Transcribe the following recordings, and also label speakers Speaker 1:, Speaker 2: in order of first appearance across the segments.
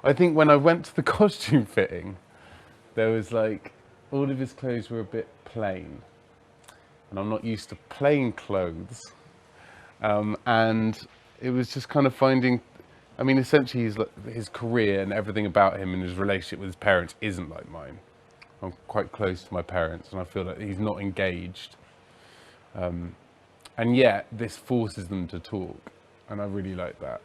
Speaker 1: I think when I went to the costume fitting, there was like, all of his clothes were a bit plain. And I'm not used to plain clothes. And it was just kind of finding, I mean, essentially his career and everything about him and his relationship with his parents isn't like mine. I'm quite close to my parents and I feel like he's not engaged. And yet this forces them to talk. And I really like that.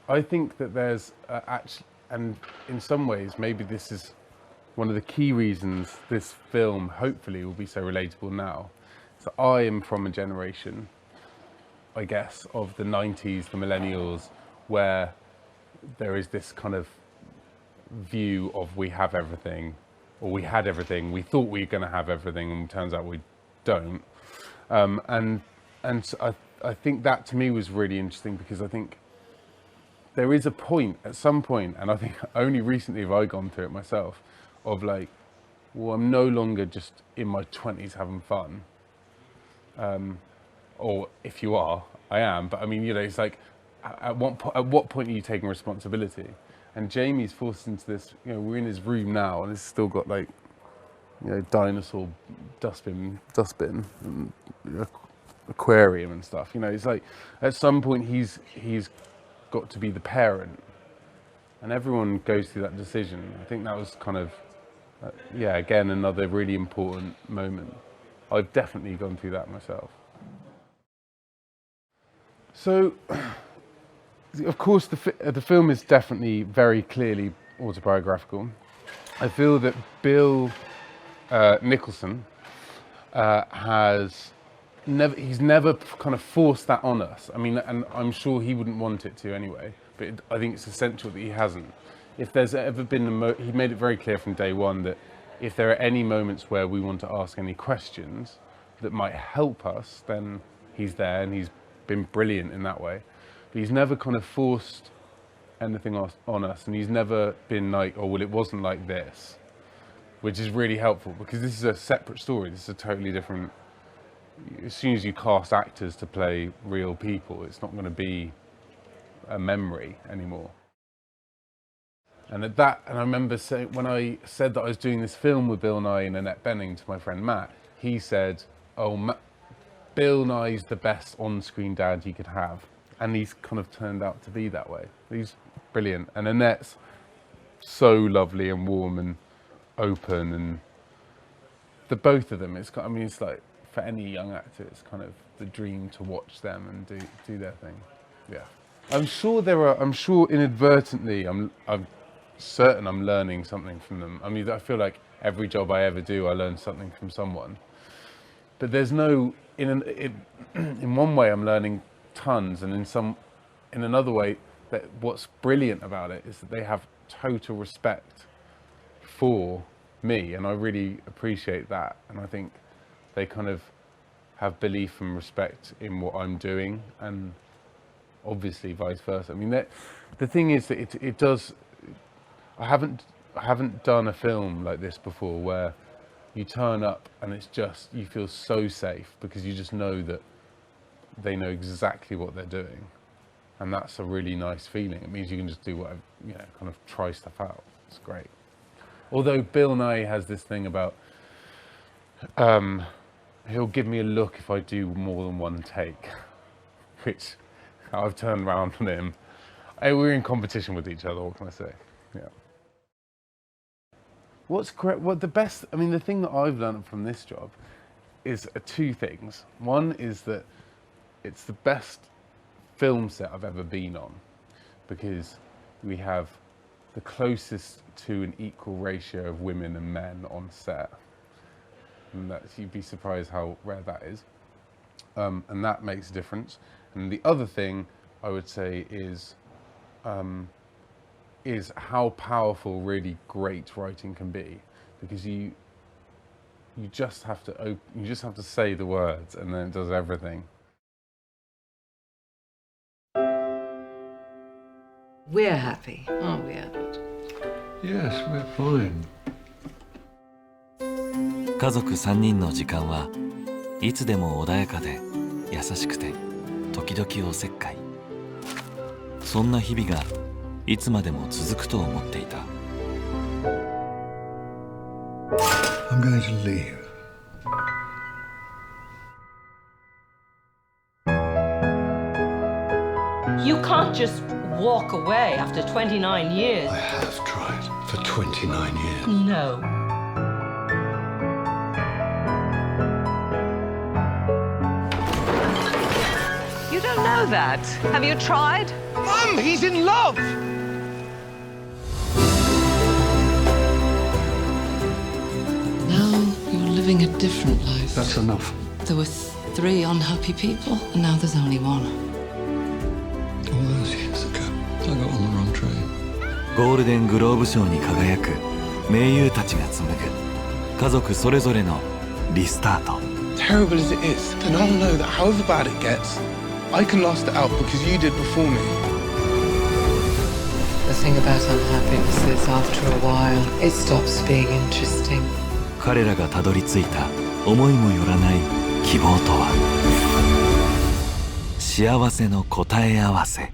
Speaker 1: I think that there's actually, and in some ways, maybe this is one of the key reasons this film hopefully will be so relatable now. So I am from a generation, I guess, of the 90s, the millennials, where there is this kind of view of we have everything, or we had everything, we thought we were going to have everything, and it turns out we don't. And so I think that to me was really interesting, because I think there is a point, at some point, and I think only recently have I gone through it myself, of like, well, I'm no longer just in my 20s having fun. Or if you are, I am, but I mean, you know, it's like, at what point are you taking responsibility? And Jamie's forced into this, you know, we're in his room now and it's still got like, you know, dinosaur dustbin, and aquarium and stuff. You know, it's like, at some point he's got to be the parent, and everyone goes through that decision. I think that was kind of, yeah, again, another really important moment. I've definitely gone through that myself. So, of course, the film is definitely very clearly autobiographical. I feel that Bill Nicholson he's never kind of forced that on us. I mean, and I'm sure he wouldn't want it to anyway, but I think it's essential that he hasn't. If there's ever been he made it very clear from day one that if there are any moments where we want to ask any questions that might help us, then he's there, and he's been brilliant in that way. But he's never kind of forced anything on us, and he's never been like, oh, well, it wasn't like this, which is really helpful, because this is a separate story. This is a totally different. As soon as you cast actors to play real people, it's not going to be a memory anymore. And I remember when I said that I was doing this film with Bill Nye and Annette Bening to my friend Matt, he said, oh, Bill Nye's the best on-screen dad you could have. And he's kind of turned out to be that way. He's brilliant. And Annette's so lovely and warm and open, and the both of them, it's like, for any young actor, it's kind of the dream to watch them and do their thing. Yeah. I'm sure inadvertently, I'm certain I'm learning something from them. I mean, I feel like every job I ever do, I learn something from someone. But there's no, in one way I'm learning tons, and in another way, that what's brilliant about it is that they have total respect for me, and I really appreciate that. And I think they kind of have belief and respect in what I'm doing, and obviously vice versa. I mean, the thing is that it does. I haven't done a film like this before, where you turn up and it's just, you feel so safe because you just know that they know exactly what they're doing, and that's a really nice feeling. It means you can just do whatever, you know, kind of try stuff out. It's great. Although Bill Nye has this thing about. He'll give me a look if I do more than one take, which I've turned around on him. We're in competition with each other, what can I say? Yeah. What's correct? The best, I mean, the thing that I've learned from this job is two things. One is that it's the best film set I've ever been on, because we have the closest to an equal ratio of women and men on set. And you'd be surprised how rare that is, and that makes a difference. And the other thing I would say is how powerful really great writing can be, because you just have to say the words, and then it does everything.
Speaker 2: We're happy, aren't we, Albert?
Speaker 3: Yes, we're fine.
Speaker 4: 家族3人の時間はいつでも穏やかで優しくて時々おせっかい。そんな日々がいつまでも続くと思っていた。
Speaker 3: I'm going to leave.
Speaker 5: You can't just walk away after 29 years.
Speaker 3: I have tried for 29 years.
Speaker 5: No. You don't know that. Have you tried?
Speaker 6: Mum, he's in love!
Speaker 2: Now you're living a different life.
Speaker 3: That's enough.
Speaker 2: There were 3 unhappy people, and now there's only 1.
Speaker 3: All those years ago, I got on the wrong train.
Speaker 4: ゴールデングローブ賞に輝く名優たちが紡ぐ家族それぞれのリスタート。
Speaker 6: Terrible as it is, to now know that however bad it gets, I can last it out because you did before me.
Speaker 2: The thing about unhappiness is, after a while, it stops being interesting.
Speaker 4: 彼らがたどり着いた思いもよらない希望とは。幸せの答え合わせ。